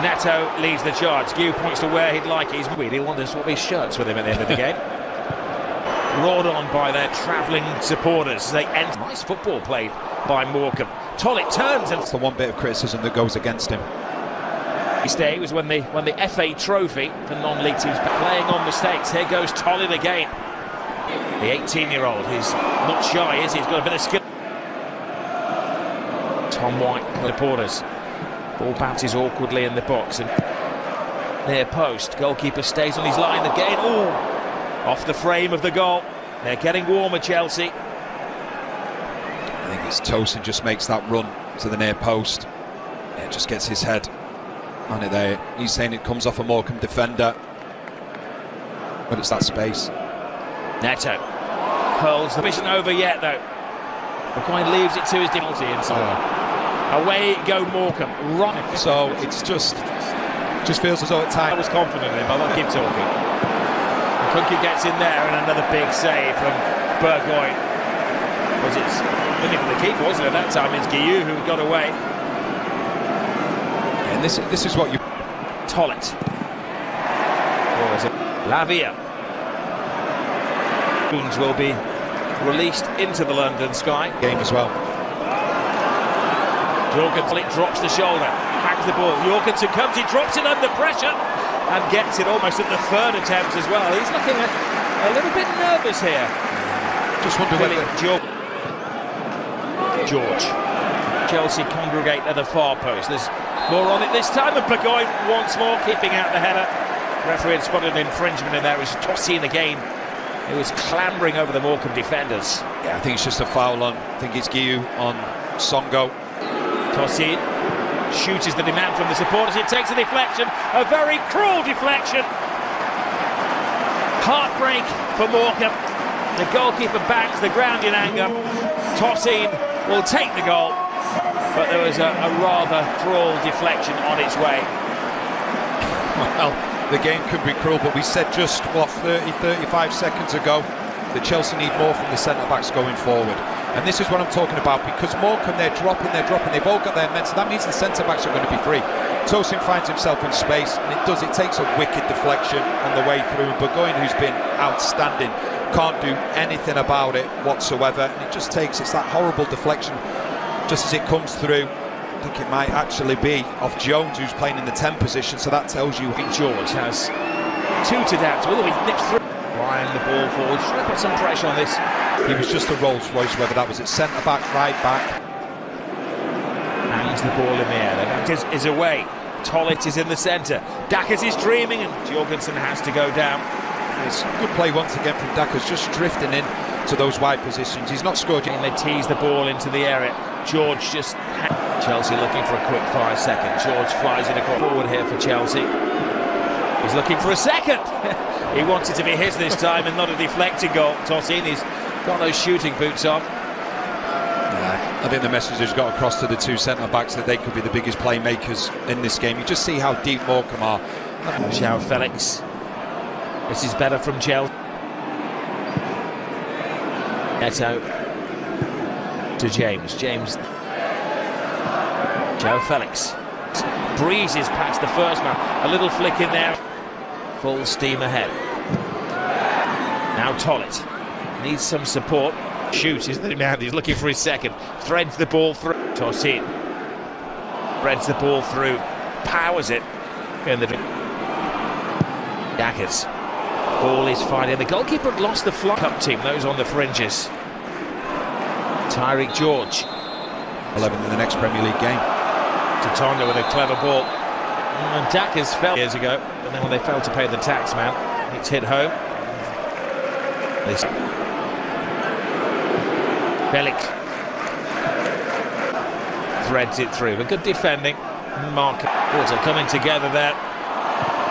Neto leads the charge. Guiu points to where he'd like it. He's really wanted to swap his shirts with him at the end of the game. Roared on by their travelling supporters. They enter. Nice football played by Morecambe. Tollett turns and... That's the one bit of criticism that goes against him. His day was when they won the FA trophy for non-league teams, playing on mistakes. Here goes Tollett again. The 18-year-old, he's not shy, is he? He's got a bit of skill. Tom White, supporters. Ball bounces awkwardly in the box and near post. Goalkeeper stays on his line again. Ooh, off the frame of the goal. They're getting warmer, Chelsea. I think it's Tosin just makes that run to the near post. Yeah, just gets his head on it there. He's saying it comes off a Morecambe defender, but it's that space. Neto hurls the mission over yet though. McQuine leaves it to his difficulty inside. Away go Morecambe. Right. So it's just feels as though at times I was confident in him, but I'll keep talking. Kunke gets in there and another big save from Burgoyne. Was it even the keeper, wasn't it? That time it's Guiu who got away. And this is what you... Tollett. Or is it Lavia? Will be released into the London sky. Game as well. Jorgensen drops the shoulder, hangs the ball. Jorgensen comes, he drops it under pressure and gets it almost at the third attempt as well. He's looking a little bit nervous here. Just wonder whether... George. Chelsea congregate at the far post. There's more on it this time, and Burgoyne once more keeping out the header. Referee had spotted an infringement in there. It was Tosin again. He was clambering over the Morecambe defenders. Yeah, I think it's just a foul on, I think it's Guiu on Songo. Tosin shoots the demand from the supporters. It takes a deflection, a very cruel deflection. Heartbreak for Morecambe. The goalkeeper bangs the ground in anger. Tosin will take the goal, but there was a rather cruel deflection on its way. Well, the game could be cruel, but we said just, 35 seconds ago that Chelsea need more from the centre-backs going forward. And this is what I'm talking about, because Morecambe, they're dropping, they've all got their men, so that means the centre-backs are going to be free. Tosin finds himself in space, and it takes a wicked deflection on the way through. Burgoyne, who's been outstanding, can't do anything about it whatsoever, and it's that horrible deflection just as it comes through. I think it might actually be off Jones, who's playing in the 10 position, so that tells you... George has two to doubt. He nips through. Ryan the ball forward, should have put some pressure on this. He was just a Rolls Royce, whether that was at centre-back, right-back. Hangs the ball in the air, that is away. Tollett is in the centre. Dackers is dreaming and Jorgensen has to go down. It's good play once again from Dackers, just drifting in to those wide positions. He's not scored yet. And they tease the ball into the area. George just... Chelsea looking for a quick 5 seconds. George flies it across forward here for Chelsea. He's looking for a second. He wants it to be his this time and not a deflected goal. Tosin, he's got those shooting boots on. Yeah, I think the message has got across to the two centre-backs that they could be the biggest playmakers in this game. You just see how deep Morecambe are. João Felix. This is better from Chelsea. Neto to James. João Felix breezes past the first man. A little flick in there. Full steam ahead. Now Tollett needs some support. Shoots is the demand. He's looking for his second. Threads the ball through. Tosin threads the ball through. Powers it in the Dackers. Ball is fighting. The goalkeeper had lost the fly. Cup team, those on the fringes. Tyreek George. 11 in the next Premier League game. Tonga with a clever ball. And Dackers fell years ago, but then when they failed to pay the tax man, it's hit home. Bellic threads it through, but good defending. Mark also coming together there.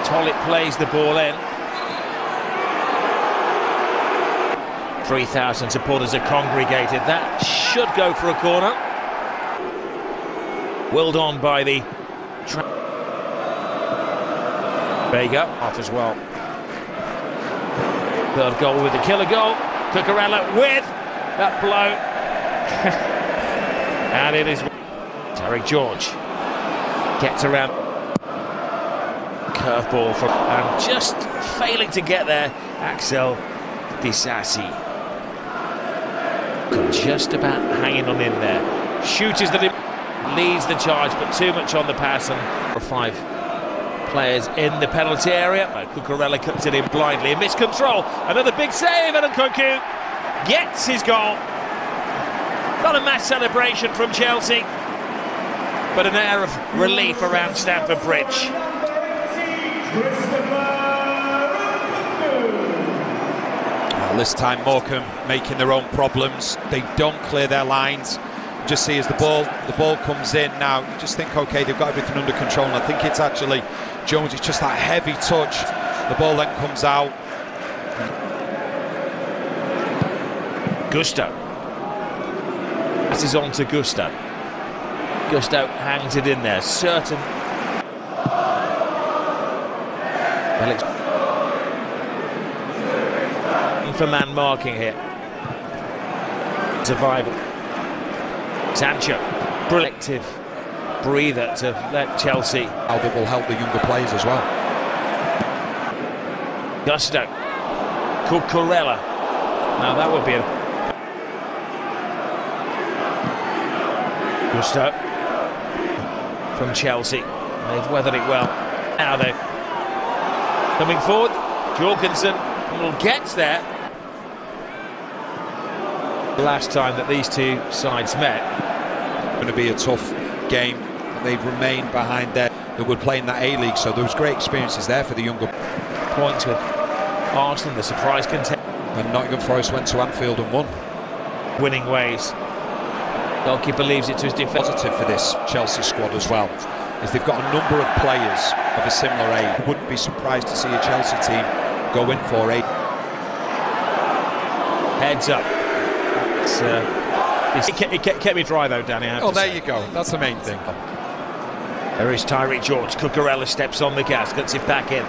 Tollett plays the ball in. 3,000 supporters are congregated. That should go for a corner. Willed on by the Vega off as well. Third goal with the killer goal. Cucurella with that blow. And it is Tyreek George gets around. Curveball from, and just failing to get there, Axel Disasi. Just about hanging on in there. Shooters that leads the charge, but too much on the pass, and 5 players in the penalty area. Cucurella cuts it in blindly, missed control. Another big save, and Nkunku gets his goal. Not a mass celebration from Chelsea, but an air of relief around Stamford Bridge. This time Morecambe making their own problems. They don't clear their lines. Just see as the ball comes in now, you just think, okay, they've got everything under control. And I think it's actually Jones, it's just that heavy touch. The ball then comes out. Gusto. That is on to Gusto. Gusto hangs it in there. Certain. Well, it's for man marking here. Survival. Sancho, brilliant breather to let Chelsea. Albert will help the younger players as well. Gusto, Cucurella. Now that would be a Gusto from Chelsea. They've weathered it well. Now they're coming forward. Jorgensen gets there. The last time that these two sides met. Going to be a tough game. They've remained behind there. They would play in that A-League, so there was great experiences there for the younger. Points with Arsenal, the surprise contender. And Nottingham Forest went to Anfield and won. Winning ways. Goalkeeper leaves it to his defence. Positive for this Chelsea squad as well, is they've got a number of players of a similar age. Wouldn't be surprised to see a Chelsea team go in for a heads up. It kept me dry though, Danny. Oh, there you go. That's the main thing. There is Tyreek George. Cucurella steps on the gas, gets it back in.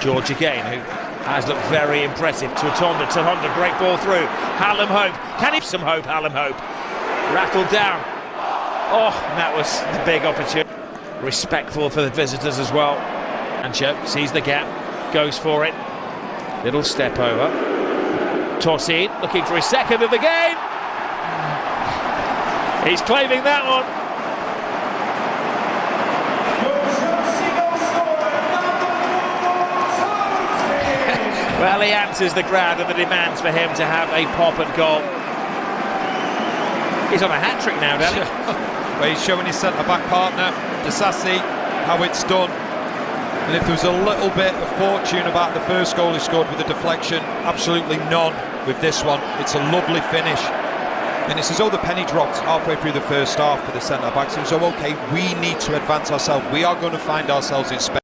George again, who has looked very impressive. Tahonda, great ball through. Hallam Hope. Can he have some hope, Hallam Hope? Rattled down. Oh, and that was the big opportunity. Respectful for the visitors as well. Sancho sees the gap, goes for it. Little step over. Torsin looking for his second of the game. He's claiming that one. Well, he answers the crowd and the demands for him to have a pop and goal. He's on a hat-trick now, Danny. Well, he's showing his centre-back partner, Disasi, how it's done. And if there was a little bit of fortune about the first goal he scored with a deflection, absolutely none with this one. It's a lovely finish. And it's as though the penny dropped halfway through the first half for the centre-backs. It was, okay, we need to advance ourselves. We are going to find ourselves in space.